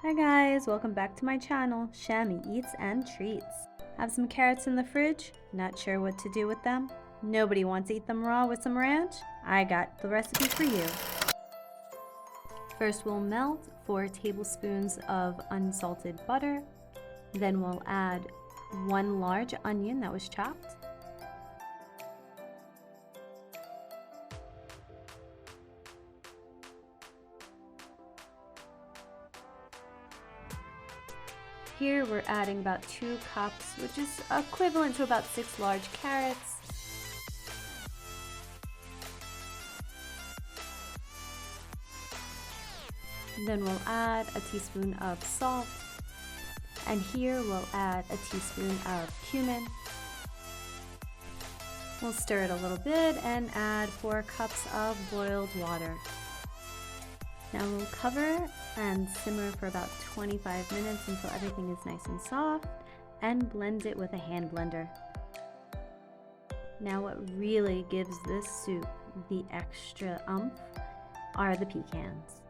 Hi guys, welcome back to my channel, Shami Eats and Treats. Have some carrots in the fridge? Not sure what to do with them? Nobody wants to eat them raw with some ranch? I got the recipe for you. First we'll melt 4 tablespoons of unsalted butter. Then we'll add 1 large onion that was chopped. Here we're adding about 2 cups, which is equivalent to about 6 large carrots. Then we'll add a teaspoon of salt. And here we'll add a teaspoon of cumin. We'll stir it a little bit and add 4 cups of boiled water. Now we'll cover and simmer for about 25 minutes until everything is nice and soft, and blend it with a hand blender. Now what really gives this soup the extra oomph are the pecans.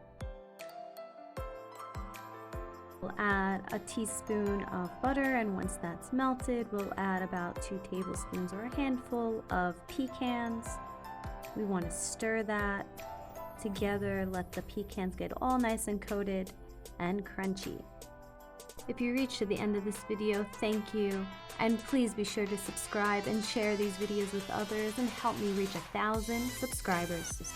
We'll add a teaspoon of butter, and once that's melted, we'll add about 2 tablespoons or a handful of pecans. We want to stir that together, let the pecans get all nice and coated and crunchy. If you reached to the end of this video, thank you, and please be sure to subscribe and share these videos with others and help me reach 1,000 subscribers.